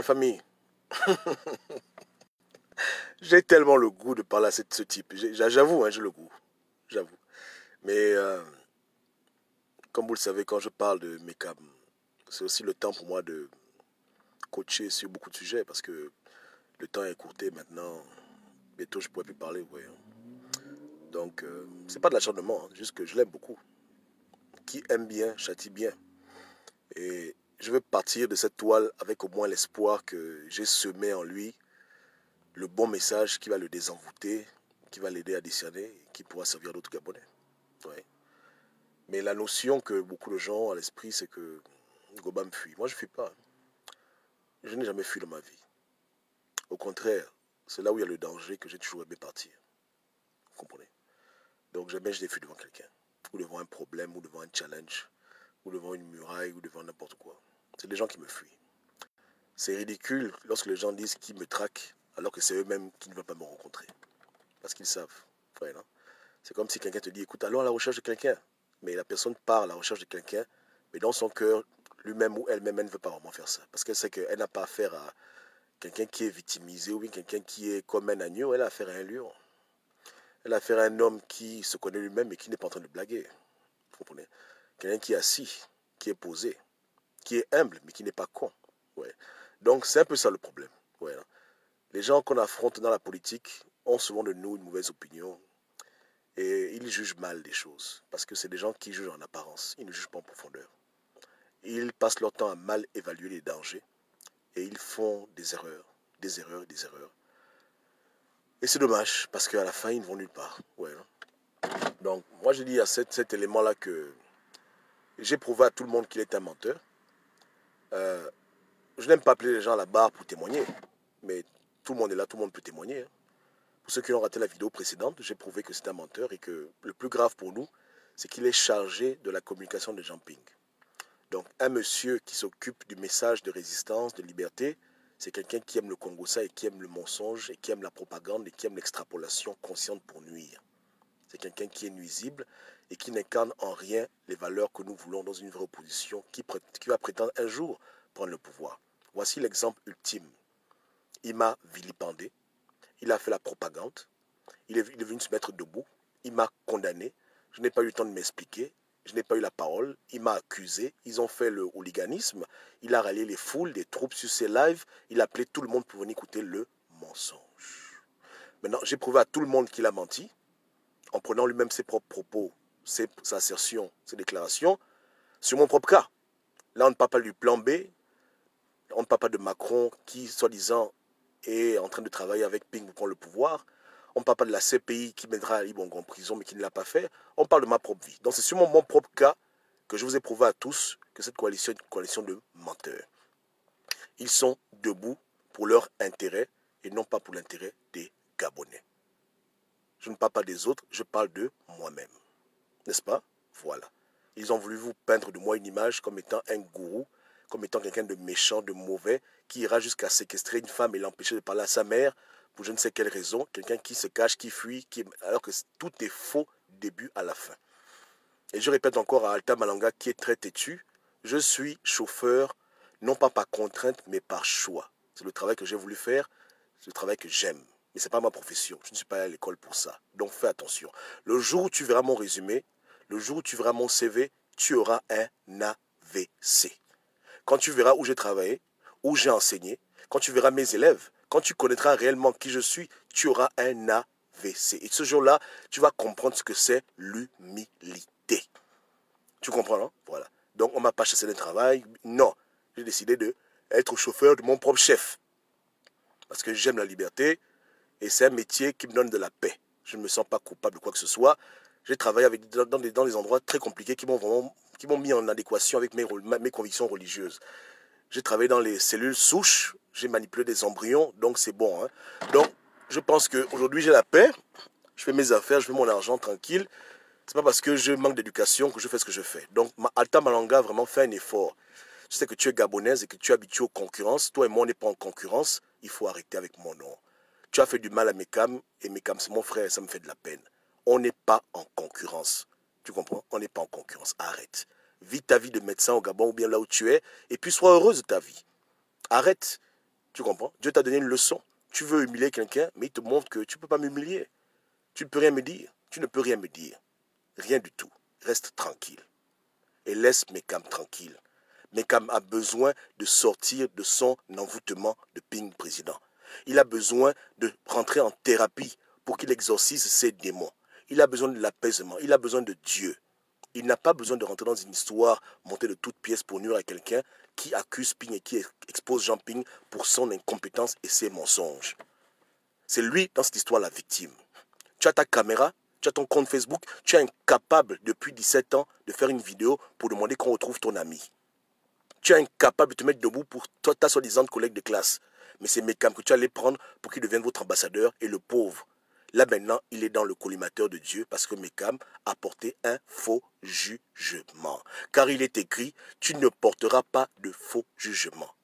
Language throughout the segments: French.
famille, j'ai tellement le goût de parler à ce type. J'avoue, hein, j'ai le goût. J'avoue. Mais comme vous le savez, quand je parle de Mekam, c'est aussi le temps pour moi de coacher sur beaucoup de sujets parce que le temps est écourté maintenant. Bientôt, je ne pourrai plus parler. Ouais. Donc, c'est pas de l'acharnement, hein, juste que je l'aime beaucoup. Qui aime bien, châtie bien. Et je veux partir de cette toile avec au moins l'espoir que j'ai semé en lui le bon message qui va le désenvoûter, qui va l'aider à discerner, qui pourra servir d'autres Gabonais. Ouais. Mais la notion que beaucoup de gens ont à l'esprit, c'est que Goba me fuit. Moi, je ne fuis pas. Je n'ai jamais fui dans ma vie. Au contraire, c'est là où il y a le danger que j'ai toujours aimé partir. Vous comprenez? Donc jamais je n'ai fui devant quelqu'un, ou devant un problème, ou devant un challenge, ou devant une muraille, ou devant n'importe quoi. C'est les gens qui me fuient. C'est ridicule lorsque les gens disent qu'ils me traquent, alors que c'est eux-mêmes qui ne veulent pas me rencontrer. Parce qu'ils savent. Ouais, non? C'est comme si quelqu'un te dit, écoute, allons à la recherche de quelqu'un. Mais la personne part à la recherche de quelqu'un, mais dans son cœur, lui-même ou elle-même, elle ne veut pas vraiment faire ça. Parce qu'elle sait qu'elle n'a pas affaire à quelqu'un qui est victimisé ou bien quelqu'un qui est comme un agneau, elle a affaire à un lion. Elle a affaire à un homme qui se connaît lui-même et qui n'est pas en train de blaguer. Vous comprenez? Quelqu'un qui est assis, qui est posé, qui est humble, mais qui n'est pas con. Ouais. Donc c'est un peu ça le problème. Ouais. Les gens qu'on affronte dans la politique ont souvent de nous une mauvaise opinion. Et ils jugent mal des choses. Parce que c'est des gens qui jugent en apparence. Ils ne jugent pas en profondeur. Ils passent leur temps à mal évaluer les dangers. Et ils font des erreurs. Des erreurs, des erreurs. Et c'est dommage. Parce qu'à la fin, ils ne vont nulle part. Ouais. Donc, moi, je dis à cet élément-là que j'ai prouvé à tout le monde qu'il est un menteur. Je n'aime pas appeler les gens à la barre pour témoigner. Mais tout le monde est là, tout le monde peut témoigner. Hein. Pour ceux qui ont raté la vidéo précédente, j'ai prouvé que c'est un menteur et que le plus grave pour nous, c'est qu'il est chargé de la communication de jumping. Donc, un monsieur qui s'occupe du message de résistance, de liberté, c'est quelqu'un qui aime le Congossa et qui aime le mensonge et qui aime la propagande et qui aime l'extrapolation consciente pour nuire. C'est quelqu'un qui est nuisible et qui n'incarne en rien les valeurs que nous voulons dans une vraie opposition qui va prétendre un jour prendre le pouvoir. Voici l'exemple ultime. Il m'a vilipendé, il a fait la propagande, il est venu se mettre debout, il m'a condamné, je n'ai pas eu le temps de m'expliquer, je n'ai pas eu la parole, il m'a accusé, ils ont fait le hooliganisme, il a rallié les foules, des troupes sur ses lives, il a appelé tout le monde pour venir écouter le mensonge. Maintenant, j'ai prouvé à tout le monde qu'il a menti, en prenant lui-même ses propres propos, ses assertions, ses déclarations, sur mon propre cas. Là, on ne parle pas du plan B, on ne parle pas de Macron qui, soi-disant, est en train de travailler avec Ping pour prendre le pouvoir. On ne parle pas de la CPI qui mettra Ali Bongo en prison mais qui ne l'a pas fait. On parle de ma propre vie. Donc c'est sur mon propre cas que je vous ai prouvé à tous que cette coalition est une coalition de menteurs. Ils sont debout pour leur intérêt et non pas pour l'intérêt des Gabonais. Je ne parle pas des autres, je parle de moi-même. N'est-ce pas? Voilà. Ils ont voulu vous peindre de moi une image comme étant un gourou, comme étant quelqu'un de méchant, de mauvais, qui ira jusqu'à séquestrer une femme et l'empêcher de parler à sa mère, pour je ne sais quelle raison, quelqu'un qui se cache, qui fuit, alors que tout est faux du début à la fin. Et je répète encore à Alta Malanga, qui est très têtu, je suis chauffeur, non pas par contrainte, mais par choix. C'est le travail que j'ai voulu faire, c'est le travail que j'aime. Mais ce n'est pas ma profession, je ne suis pas allé à l'école pour ça. Donc fais attention. Le jour où tu verras mon résumé, le jour où tu verras mon CV, tu auras un AVC. Quand tu verras où j'ai travaillé, où j'ai enseigné, quand tu verras mes élèves, quand tu connaîtras réellement qui je suis, tu auras un AVC. Et ce jour-là, tu vas comprendre ce que c'est l'humilité. Tu comprends, non? Voilà. Donc, on ne m'a pas chassé de travail. Non. J'ai décidé d'être chauffeur de mon propre chef. Parce que j'aime la liberté et c'est un métier qui me donne de la paix. Je ne me sens pas coupable de quoi que ce soit. J'ai travaillé dans des endroits très compliqués qui m'ont mis en adéquation avec mes convictions religieuses. J'ai travaillé dans les cellules souches, j'ai manipulé des embryons, donc c'est bon. Hein. Donc, je pense qu'aujourd'hui, j'ai la paix, je fais mes affaires, je fais mon argent tranquille. C'est pas parce que je manque d'éducation que je fais ce que je fais. Donc, Alta Malanga vraiment fait un effort. Je sais que tu es gabonaise et que tu es habitué aux concurrences. Toi et moi, on n'est pas en concurrence. Il faut arrêter avec mon nom. Tu as fait du mal à Mekam, et Mekam, c'est mon frère, ça me fait de la peine. On n'est pas en concurrence. Tu comprends? On n'est pas en concurrence. Arrête. Vis ta vie de médecin au Gabon ou bien là où tu es, et puis sois heureuse de ta vie. Arrête Tu comprends? Dieu t'a donné une leçon. Tu veux humilier quelqu'un, mais il te montre que tu ne peux pas m'humilier. Tu ne peux rien me dire. Tu ne peux rien me dire. Rien du tout. Reste tranquille. Et laisse Mekam tranquille. Mekam a besoin de sortir de son envoûtement de Ping président. Il a besoin de rentrer en thérapie pour qu'il exorcise ses démons. Il a besoin de l'apaisement. Il a besoin de Dieu. Il n'a pas besoin de rentrer dans une histoire montée de toutes pièces pour nuire à quelqu'un qui accuse Ping et qui expose Jean Ping pour son incompétence et ses mensonges. C'est lui, dans cette histoire, la victime. Tu as ta caméra, tu as ton compte Facebook, tu es incapable depuis 17 ans de faire une vidéo pour demander qu'on retrouve ton ami. Tu es incapable de te mettre debout pour toi, ta soi-disant collègue de classe. Mais c'est Mekam que tu allais prendre pour qu'il devienne votre ambassadeur et le pauvre. Là maintenant, il est dans le collimateur de Dieu parce que Mekam a porté un faux jugement. Car il est écrit, tu ne porteras pas de faux jugement.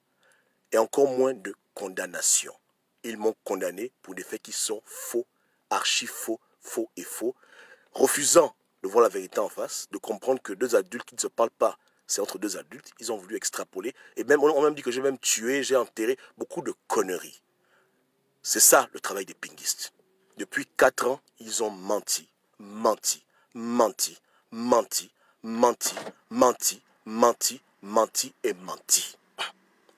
Et encore moins de condamnation. Ils m'ont condamné pour des faits qui sont faux, archi faux, faux et faux, refusant de voir la vérité en face, de comprendre que deux adultes qui ne se parlent pas, c'est entre deux adultes, ils ont voulu extrapoler, et même on m'a dit que j'ai même tué, j'ai enterré, beaucoup de conneries. C'est ça le travail des pinguistes. Depuis 4 ans, ils ont menti, menti, menti, menti, menti, menti, menti, menti et menti.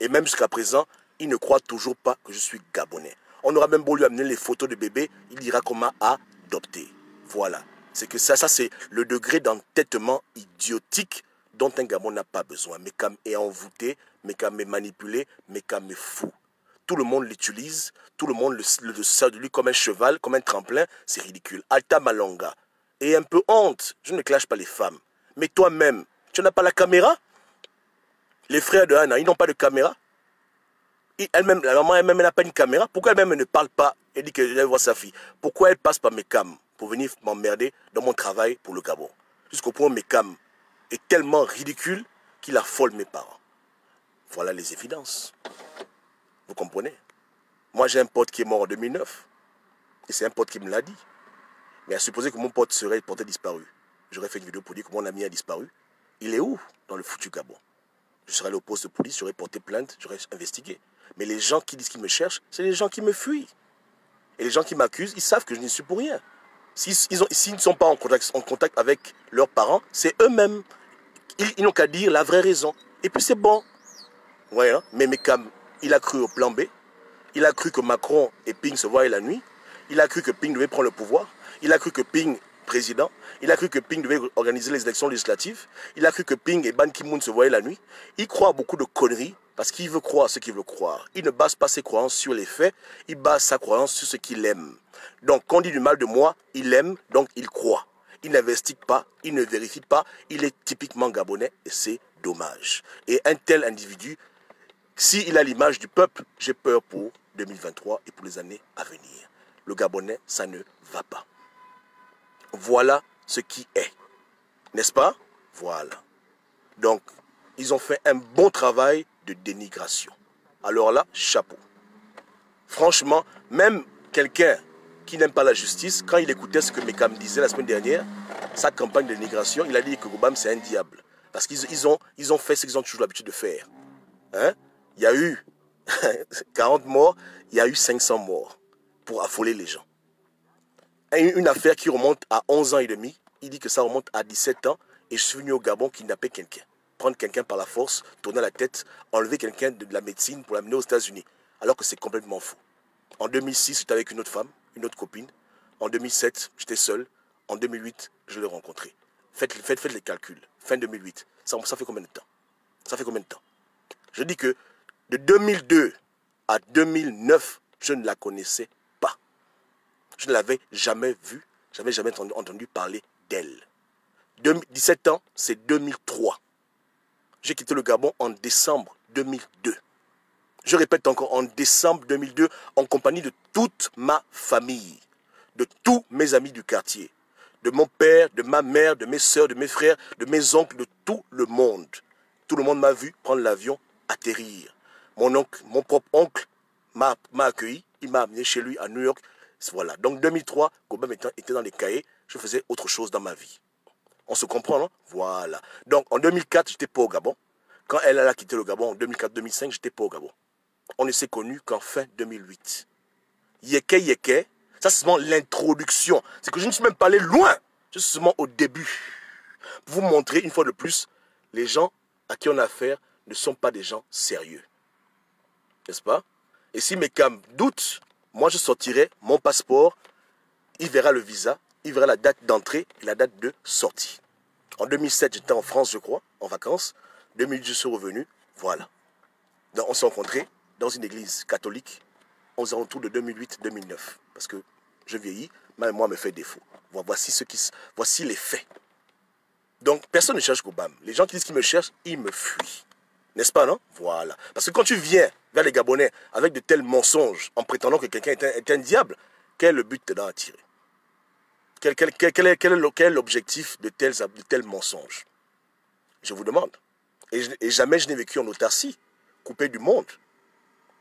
Et même jusqu'à présent, ils ne croient toujours pas que je suis Gabonais. On aura même beau lui amener les photos de bébé, il dira qu'on m'a adopté. Voilà. C'est que ça c'est le degré d'entêtement idiotique dont un Gabon n'a pas besoin. Mekam est envoûté, Mekam est manipulé, Mekam est fou. Tout le monde l'utilise, tout le monde le sert de lui comme un cheval, comme un tremplin, c'est ridicule. Alta Malonga. Et un peu honte, je ne clash pas les femmes. Mais toi-même, tu n'as pas la caméra? Les frères de Anna, ils n'ont pas de caméra? Elle-même, la maman elle-même n'a pas une caméra. Pourquoi elle-même ne parle pas et dit qu'elle voit sa fille? Pourquoi elle passe par Mekam pour venir m'emmerder dans mon travail pour le Gabon? Jusqu'au point où Mekam est tellement ridicule qu'il affole mes parents. Voilà les évidences. Vous comprenez? Moi j'ai un pote qui est mort en 2009. Et c'est un pote qui me l'a dit. Mais à supposer que mon pote serait porté disparu, j'aurais fait une vidéo pour dire que mon ami a disparu. Il est où dans le foutu Gabon? Je serais allé au poste de police, j'aurais porté plainte, j'aurais investigué. Mais les gens qui disent qu'ils me cherchent, c'est les gens qui me fuient. Et les gens qui m'accusent, ils savent que je n'y suis pour rien. S'ils ne sont pas en contact avec leurs parents, c'est eux-mêmes. Ils n'ont qu'à dire la vraie raison. Et puis c'est bon. Ouais, hein? Mais Mekam, il a cru au plan B. Il a cru que Macron et Ping se voyaient la nuit. Il a cru que Ping devait prendre le pouvoir. Il a cru que Ping, président. Il a cru que Ping devait organiser les élections législatives. Il a cru que Ping et Ban Ki-moon se voyaient la nuit. Il croit à beaucoup de conneries parce qu'il veut croire ce qu'il veut croire. Il ne base pas ses croyances sur les faits. Il base sa croyance sur ce qu'il aime. Donc, quand on dit du mal de moi, il aime, donc il croit. Il n'investigue pas, il ne vérifie pas. Il est typiquement gabonais et c'est dommage. Et un tel individu, s'il a l'image du peuple, j'ai peur pour 2023 et pour les années à venir. Le Gabonais, ça ne va pas. Voilà ce qui est. N'est-ce pas? Voilà. Donc, ils ont fait un bon travail de dénigration. Alors là, chapeau. Franchement, même quelqu'un qui n'aime pas la justice, quand il écoutait ce que Mekam disait la semaine dernière, sa campagne de dénigration, il a dit que Gobam, c'est un diable. Parce qu'ils ont fait ce qu'ils ont toujours l'habitude de faire. Hein? Il y a eu 40 morts, il y a eu 500 morts pour affoler les gens. Une affaire qui remonte à 11 ans et demi, il dit que ça remonte à 17 ans et je suis venu au Gabon kidnapper quelqu'un. Prendre quelqu'un par la force, tourner la tête, enlever quelqu'un de la médecine pour l'amener aux États-Unis. Alors que c'est complètement faux. En 2006, j'étais avec une autre femme, une autre copine. En 2007, j'étais seul. En 2008, je l'ai rencontré. Faites les calculs. Fin 2008. Ça fait combien de temps? Ça fait combien de temps? Je dis que de 2002 à 2009, je ne la connaissais pas. Je ne l'avais jamais vue, j'avais jamais entendu parler d'elle. 17 ans, c'est 2003. J'ai quitté le Gabon en décembre 2002. Je répète encore, en décembre 2002, en compagnie de toute ma famille, de tous mes amis du quartier, de mon père, de ma mère, de mes soeurs, de mes frères, de mes oncles, de tout le monde. Tout le monde m'a vu prendre l'avion, atterrir. Mon propre oncle m'a accueilli, il m'a amené chez lui à New York. Voilà. Donc 2003, Gobam était dans les cahiers, je faisais autre chose dans ma vie. On se comprend, non? Voilà. Donc en 2004, j'étais pas au Gabon. Quand elle a quitté le Gabon en 2004-2005, j'étais pas au Gabon. on ne s'est connu qu'en fin 2008. Yeke Yeke, ça c'est seulement l'introduction. C'est que je ne suis même pas allé loin. Je suis seulement au début. Pour vous montrer une fois de plus, les gens à qui on a affaire ne sont pas des gens sérieux. N'est-ce pas? Et si Mekam doute, moi je sortirai mon passeport, il verra le visa, il verra la date d'entrée et la date de sortie. En 2007, j'étais en France, je crois, en vacances. 2008, je suis revenu. Voilà. Donc, on s'est rencontrés dans une église catholique aux alentours de 2008-2009. Parce que je vieillis, ma mémoire me fait défaut. Voici les faits. Donc, personne ne cherche Gobam. Les gens qui disent qu'ils me cherchent, ils me fuient. N'est-ce pas, non? Voilà. Parce que quand tu viens vers les Gabonais avec de tels mensonges, en prétendant que quelqu'un est un diable, quel est le but dedans à tirer? Quel est l'objectif de tels mensonges? Je vous demande. Et jamais je n'ai vécu en autarcie, coupé du monde,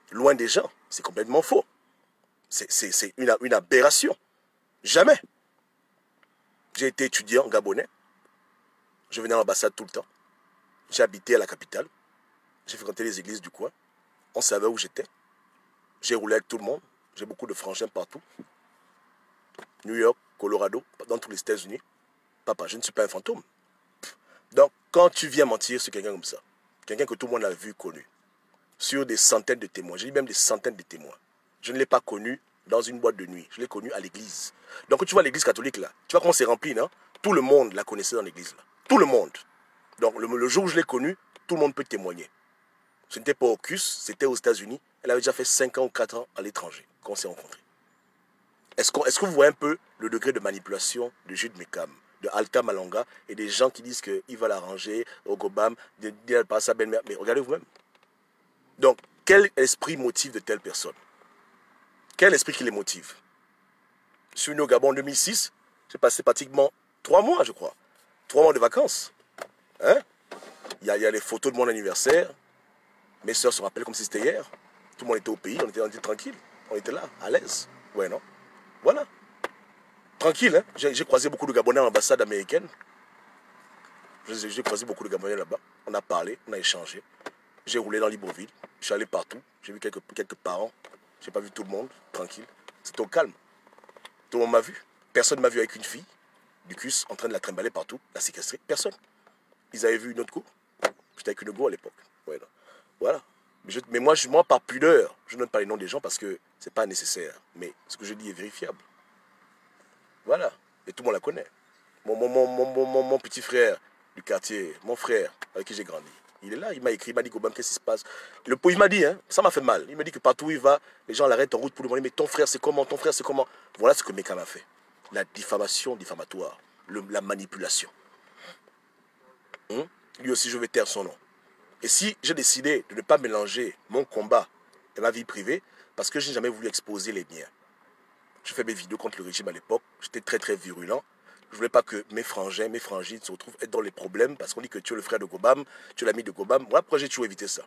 loin des gens. C'est complètement faux. C'est une aberration. Jamais. J'ai été étudiant gabonais. Je venais à l'ambassade tout le temps. J'ai habité à la capitale. J'ai fréquenté les églises du coin. On savait où j'étais. J'ai roulé avec tout le monde. J'ai beaucoup de frangins partout. New York, Colorado, dans tous les États-Unis. Papa, je ne suis pas un fantôme. Donc, quand tu viens mentir sur quelqu'un comme ça, quelqu'un que tout le monde a vu, connu, sur des centaines de témoins, je dis même des centaines de témoins, je ne l'ai pas connu dans une boîte de nuit, je l'ai connu à l'église. Donc, quand tu vois l'église catholique là, tu vois comment c'est rempli, non? Tout le monde la connaissait dans l'église là. Tout le monde. Donc, le jour où je l'ai connu, tout le monde peut témoigner. Ce n'était pas au CUS, c'était aux États-Unis. Elle avait déjà fait 5 ans ou 4 ans à l'étranger, quand on s'est rencontrés. Est-ce que vous voyez un peu le degré de manipulation de Jude Mekam, de Alta Malonga et des gens qui disent qu'il va l'arranger au Gobam, de dire par sa belle-mère? Mais regardez vous-même. Donc, quel esprit motive de telles personnes? Quel esprit qui les motive? Je suis venu au Gabon en 2006, j'ai passé pratiquement 3 mois, je crois. 3 mois de vacances. Hein? Il y a les photos de mon anniversaire. Mes soeurs se rappellent comme si c'était hier. Tout le monde était au pays, on était tranquille. On était là, à l'aise. Ouais, non? Voilà. Tranquille, hein? J'ai croisé beaucoup de Gabonais à l'ambassade américaine. J'ai croisé beaucoup de Gabonais là-bas. On a parlé, on a échangé. J'ai roulé dans Libreville. Je suis allé partout. J'ai vu quelques parents. J'ai pas vu tout le monde. Tranquille. C'était au calme. Tout le monde m'a vu. Personne ne m'a vu avec une fille du CUS en train de la trimballer partout, la séquestrer. Personne. Ils avaient vu une autre cour. J'étais avec une go à l'époque. Ouais, voilà. Mais moi, par pudeur, je ne donne pas les noms des gens parce que c'est pas nécessaire. Mais ce que je dis est vérifiable. Voilà. Et tout le monde la connaît. Mon petit frère du quartier, mon frère avec qui j'ai grandi, il est là, il m'a écrit, il m'a dit Gobam, qu'est-ce qui se passe? Il m'a dit, hein, ça m'a fait mal. Il m'a dit que partout où il va, les gens l'arrêtent en route pour lui demander, mais ton frère c'est comment? Ton frère c'est comment? Voilà ce que Mekam a fait. La diffamation diffamatoire, la manipulation. Lui aussi, je vais taire son nom. Et si j'ai décidé de ne pas mélanger mon combat et ma vie privée, parce que je n'ai jamais voulu exposer les miens. Je fais mes vidéos contre le régime à l'époque, j'étais très très virulent. Je ne voulais pas que mes frangins, mes frangines se retrouvent être dans les problèmes parce qu'on dit que tu es le frère de Gobam, tu es l'ami de Gobam. Voilà pourquoi j'ai toujours évité ça.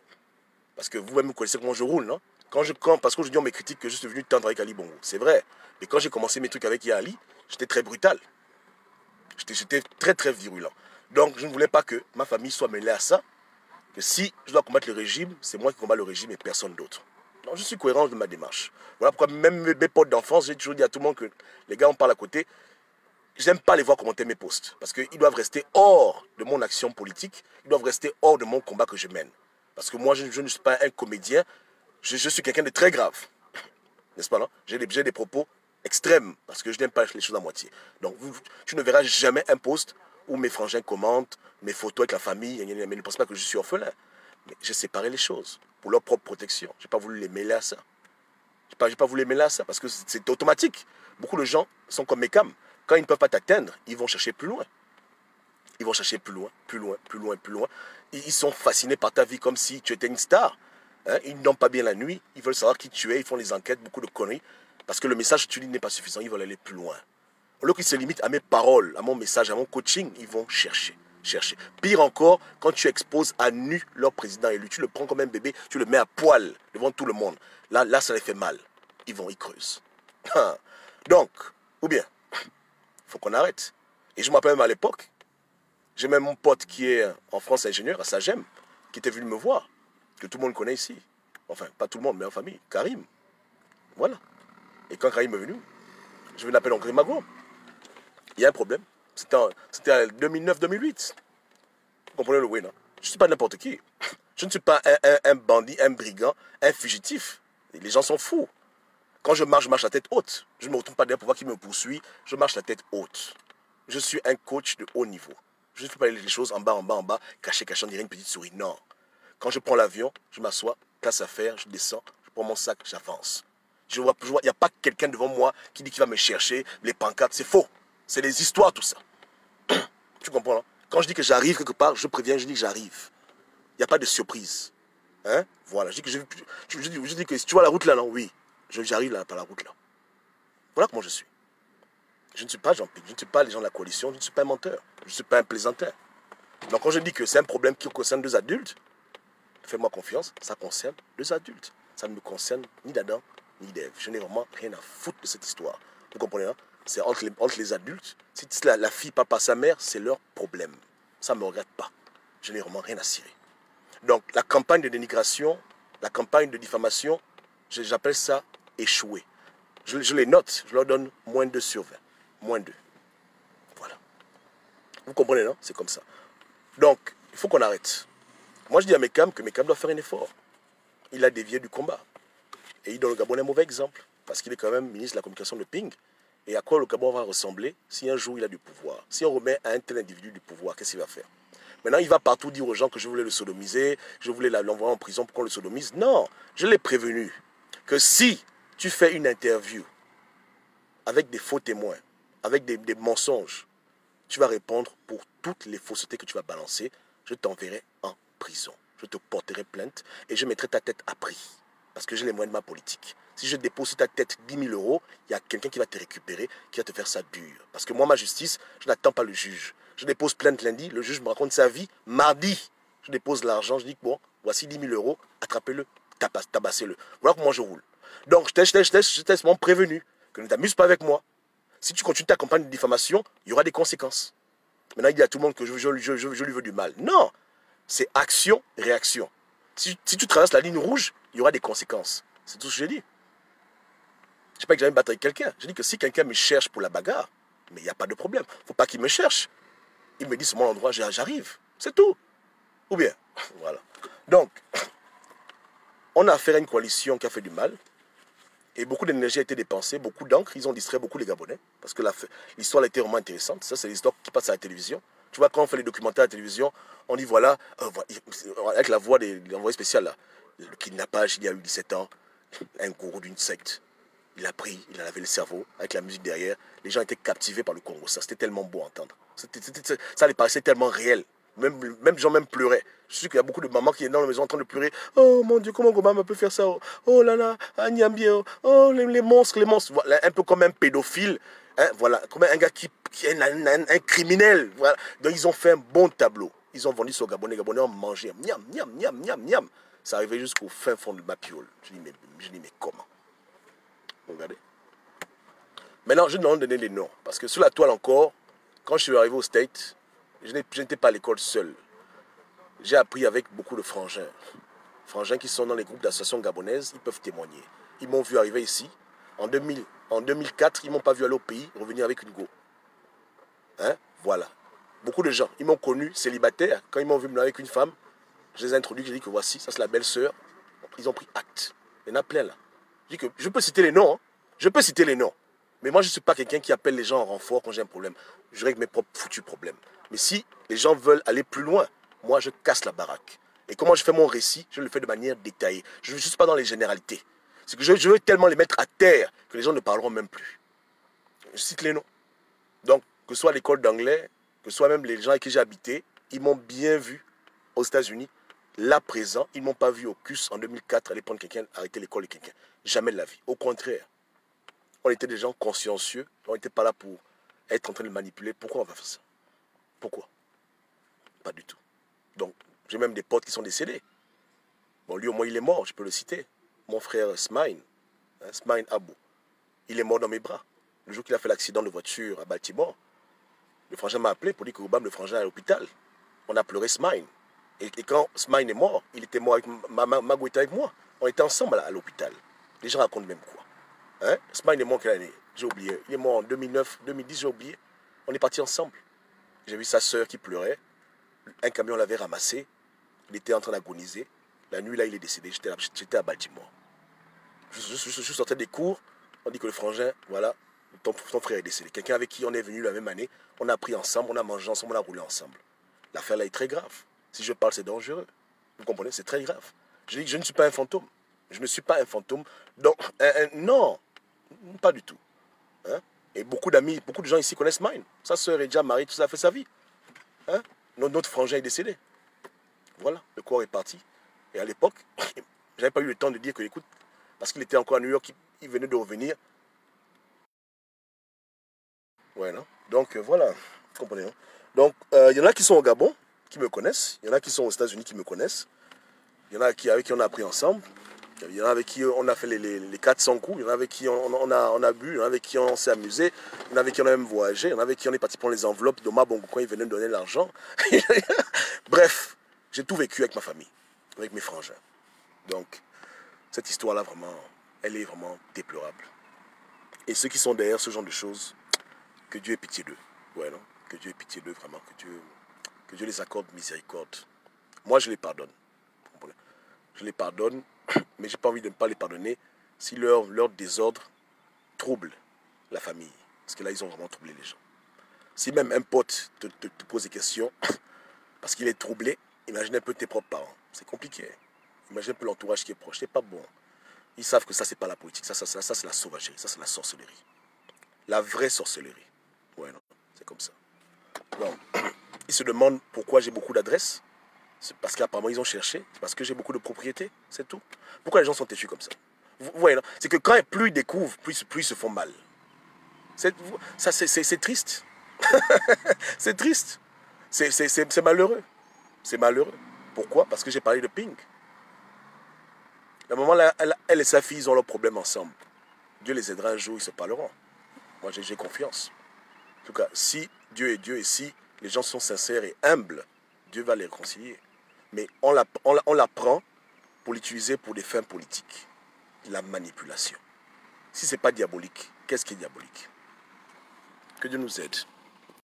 Parce que vous-même, vous connaissez comment je roule, non? Parce qu'aujourd'hui, on me critique que je suis venu tendre avec Ali Bongo. C'est vrai. Mais quand j'ai commencé mes trucs avec Yali, j'étais très brutal. J'étais très très virulent. Donc, je ne voulais pas que ma famille soit mêlée à ça. Que si je dois combattre le régime, c'est moi qui combats le régime et personne d'autre. Donc, je suis cohérent de ma démarche. Voilà pourquoi même mes potes d'enfance, j'ai toujours dit à tout le monde que les gars, on parle à côté. J'aime pas les voir commenter mes posts. Parce qu'ils doivent rester hors de mon action politique. Ils doivent rester hors de mon combat que je mène. Parce que moi, je ne suis pas un comédien. Je suis quelqu'un de très grave. N'est-ce pas, non? J'ai des propos extrêmes. Parce que je n'aime pas les choses à moitié. Donc, tu ne verras jamais un post où mes frangins commentent mes photos avec la famille. Mais ne pense pas que je suis orphelin. Mais j'ai séparé les choses. Pour leur propre protection. Je n'ai pas voulu les mêler à ça. Je n'ai pas voulu les mêler à ça. Parce que c'est automatique. Beaucoup de gens sont comme Mekam. Quand ils ne peuvent pas t'atteindre, ils vont chercher plus loin. Ils vont chercher plus loin, plus loin, plus loin, plus loin. Ils sont fascinés par ta vie comme si tu étais une star. Hein? Ils n'ont pas bien la nuit. Ils veulent savoir qui tu es. Ils font des enquêtes, beaucoup de conneries. Parce que le message que tu dis n'est pas suffisant. Ils veulent aller plus loin. Au lieu qu'ils se limitent à mes paroles, à mon message, à mon coaching, ils vont chercher. Chercher. Pire encore, quand tu exposes à nu leur président élu, tu le prends comme un bébé, tu le mets à poil devant tout le monde. Là, ça les fait mal. Ils creusent. Donc, ou bien, il faut qu'on arrête. Et je me rappelle même à l'époque, j'ai même mon pote qui est en France ingénieur, à Sagem, qui était venu me voir, que tout le monde connaît ici. Enfin, pas tout le monde, mais en famille. Karim. Voilà. Et quand Karim est venu, je vais l'appeler Oncle Mago. Il y a un problème. C'était en 2009-2008. Vous comprenez le oui, non? Je ne suis pas n'importe qui. Je ne suis pas un bandit, un brigand, un fugitif. Les gens sont fous. Quand je marche la tête haute. Je ne me retourne pas derrière pour voir qui me poursuit. Je marche la tête haute. Je suis un coach de haut niveau. Je ne fais pas les choses en bas, caché, on dirait une petite souris. Non. Quand je prends l'avion, je m'assois, place à faire, je descends, je prends mon sac, j'avance. Il n'y a pas quelqu'un devant moi qui dit qu'il va me chercher, les pancartes, c'est faux. C'est des histoires, tout ça. Tu comprends, hein? Quand je dis que j'arrive quelque part, je préviens, je dis que j'arrive. Il n'y a pas de surprise. Hein? Voilà. Je dis que si tu vois la route là, non, oui. J'arrive là, par la route là. Voilà comment je suis. Je ne suis pas Jean-Pierre, je ne suis pas les gens de la coalition, je ne suis pas un menteur, je ne suis pas un plaisantin. Donc quand je dis que c'est un problème qui concerne deux adultes, fais-moi confiance, ça concerne deux adultes. Ça ne me concerne ni d'Adam ni d'Ève. Je n'ai vraiment rien à foutre de cette histoire. Vous comprenez, hein? C'est entre les adultes. Si la fille parle par sa mère, c'est leur problème. Ça ne me regarde pas. Je n'ai vraiment rien à cirer. Donc la campagne de dénigration, la campagne de diffamation, j'appelle ça échouer. Je les note, je leur donne moins 2 sur 20. Moins 2. Voilà. Vous comprenez, non? C'est comme ça. Donc, il faut qu'on arrête. Moi, je dis à Mekam que Mekam doit faire un effort. Il a dévié du combat. Et il donne au Gabon un mauvais exemple. Parce qu'il est quand même ministre de la communication de Ping. Et à quoi le Gabon va ressembler si un jour il a du pouvoir? Si on remet à un tel individu du pouvoir, qu'est-ce qu'il va faire? Maintenant, il va partout dire aux gens que je voulais le sodomiser, je voulais l'envoyer en prison pour qu'on le sodomise. Non, je l'ai prévenu que si tu fais une interview avec des faux témoins, avec des mensonges, tu vas répondre pour toutes les faussetés que tu vas balancer. Je t'enverrai en prison. Je te porterai plainte et je mettrai ta tête à prix. Parce que j'ai les moyens de ma politique. Si je dépose sur ta tête 10 000 euros, il y a quelqu'un qui va te récupérer, qui va te faire ça dur. Parce que moi, ma justice, je n'attends pas le juge. Je dépose plainte lundi, le juge me raconte sa vie. Mardi, je dépose l'argent, je dis, bon, voici 10 000 euros, attrapez-le, tabassez-le. Voilà comment je roule. Donc, je teste mon prévenu, que ne t'amuse pas avec moi. Si tu continues ta campagne de diffamation, il y aura des conséquences. Maintenant, il dit à tout le monde que je lui veux du mal. Non, c'est action, réaction. Si tu traverses la ligne rouge, il y aura des conséquences. C'est tout ce que j'ai dit. Je ne sais pas que j'allais me battre avec quelqu'un. Je dis que si quelqu'un me cherche pour la bagarre, mais il n'y a pas de problème. Il ne faut pas qu'il me cherche. Il me dit c'est mon endroit, j'arrive. C'est tout. Ou bien, voilà. Donc, on a affaire à une coalition qui a fait du mal. Et beaucoup d'énergie a été dépensée, beaucoup d'encre. Ils ont distrait beaucoup les Gabonais. Parce que l'histoire a été vraiment intéressante. Ça, c'est l'histoire qui passe à la télévision. Tu vois, quand on fait les documentaires à la télévision, on dit voilà, avec la voix de l'envoyé spécial, là, le kidnappage, il y a eu 17 ans, un gourou d'une secte. Il a pris, il a lavé le cerveau, avec la musique derrière. Les gens étaient captivés par le Congo. Ça, c'était tellement beau à entendre. Ça les paraissait tellement réel. Même les gens même pleuraient. Je suis qu'il y a beaucoup de mamans qui sont dans la maison en train de pleurer. Oh mon Dieu, comment Gobama peut faire ça? Oh là là, Agnambie, oh les monstres, les monstres. Voilà, un peu comme un pédophile. Hein, voilà, comme un gars qui est un criminel. Voilà. Donc ils ont fait un bon tableau. Ils ont vendu ça aux Gabonais. Les Gabonais ont mangé. Miam, miam, miam, miam, miam. Ça arrivait jusqu'au fin fond de ma piole. Je dis, mais comment? Regardez. Maintenant, je demande de donner les noms. Parce que sur la toile encore, quand je suis arrivé au States, je n'étais pas à l'école seul. J'ai appris avec beaucoup de frangins. Frangins qui sont dans les groupes d'associations gabonaises, ils peuvent témoigner. Ils m'ont vu arriver ici. En 2004, ils ne m'ont pas vu aller au pays, revenir avec une go. Hein? Voilà. Beaucoup de gens, ils m'ont connu célibataire. Quand ils m'ont vu venir avec une femme, je les ai introduits, j'ai dit que voici, ça c'est la belle-sœur. Ils ont pris acte. Il y en a plein là. Je dis que je peux citer les noms. Hein. Je peux citer les noms. Mais moi, je ne suis pas quelqu'un qui appelle les gens en renfort quand j'ai un problème. Je règle mes propres foutus problèmes. Mais si les gens veulent aller plus loin, moi, je casse la baraque. Et comment je fais mon récit? Je le fais de manière détaillée. Je ne suis juste pas dans les généralités. C'est que je veux tellement les mettre à terre que les gens ne parleront même plus. Je cite les noms. Donc, que ce soit l'école d'anglais, que ce soit même les gens avec qui j'ai habité, ils m'ont bien vu aux États-Unis. Là, présent, ils ne m'ont pas vu au CUS en 2004 aller prendre quelqu'un, arrêter l'école de quelqu'un. Jamais de la vie. Au contraire. On était des gens consciencieux. On n'était pas là pour être en train de manipuler. Pourquoi on va faire ça? Pourquoi? Pas du tout. Donc, j'ai même des potes qui sont décédés. Bon, lui, au moins, il est mort, je peux le citer. Mon frère Smaïn, hein, Smaïn Abou, il est mort dans mes bras. Le jour qu'il a fait l'accident de voiture à Baltimore, le frangin m'a appelé pour dire que le frangin est à l'hôpital. On a pleuré Smaïn. Et quand Smaïn est mort, il était mort avec Magou était avec moi. On était ensemble à l'hôpital. Les gens racontent même quoi. Hein? Smile est mort quelle année? J'ai oublié. Il est mort en 2009, 2010, j'ai oublié. On est partis ensemble. J'ai vu sa sœur qui pleurait. Un camion l'avait ramassé. Il était en train d'agoniser. La nuit, là, il est décédé. J'étais à Baltimore. Je sortais des cours. On dit que le frangin, voilà, ton frère est décédé. Quelqu'un avec qui on est venu la même année. On a pris ensemble, on a mangé ensemble, on a roulé ensemble. L'affaire là est très grave. Si je parle, c'est dangereux. Vous comprenez? C'est très grave. Je dis que je ne suis pas un fantôme. Je ne suis pas un fantôme. Donc, non, pas du tout. Hein? Et beaucoup d'amis, beaucoup de gens ici connaissent Mine. Sa sœur est déjà mariée, tout ça a fait sa vie. Hein? Notre frangin est décédé. Voilà, le corps est parti. Et à l'époque, j'avais pas eu le temps de dire que, écoute, parce qu'il était encore à New York, il venait de revenir. Ouais, non? Donc, voilà, vous comprenez. Hein? Donc, il y en a qui sont au Gabon, qui me connaissent. Il y en a qui sont aux États-Unis, qui me connaissent. Il y en a avec qui on a appris ensemble. Il y en a avec qui on a fait les 400 coups. Il y en a avec qui on a bu. Il y en a avec qui on s'est amusé. Il y en a avec qui on a même voyagé. Il y en a avec qui on est parti prendre les enveloppes de ma bongo quand il venait me donner l'argent. Bref, j'ai tout vécu avec ma famille, avec mes frangins. Donc, cette histoire-là, vraiment, elle est vraiment déplorable. Et ceux qui sont derrière ce genre de choses, que Dieu ait pitié d'eux. Ouais, non? Que Dieu ait pitié d'eux, vraiment. Que Dieu les accorde miséricorde. Moi, je les pardonne. Je les pardonne, mais je n'ai pas envie de ne pas les pardonner si leur désordre trouble la famille. Parce que là, ils ont vraiment troublé les gens. Si même un pote te pose des questions, parce qu'il est troublé, imagine un peu tes propres parents. C'est compliqué. Imagine un peu l'entourage qui est proche. C'est pas bon. Ils savent que ça, c'est pas la politique. Ça c'est la sauvagerie. Ça, c'est la sorcellerie. La vraie sorcellerie. Ouais, non. C'est comme ça. Donc, ils se demandent pourquoi j'ai beaucoup d'adresses. C'est parce qu'apparemment ils ont cherché. C'est parce que j'ai beaucoup de propriétés. C'est tout. Pourquoi les gens sont têtus comme ça? Vous voyez, c'est que quand plus ils découvrent, plus ils se font mal. C'est triste. C'est triste. C'est malheureux. C'est malheureux. Pourquoi? Parce que j'ai parlé de Pink. À un moment là, elle et sa fille, ils ont leurs problèmes ensemble. Dieu les aidera un jour, ils se parleront. Moi, j'ai confiance. En tout cas, si Dieu est Dieu et si les gens sont sincères et humbles, Dieu va les réconcilier. Mais on la prend pour l'utiliser pour des fins politiques. La manipulation. Si ce n'est pas diabolique, qu'est-ce qui est diabolique? Que Dieu nous aide.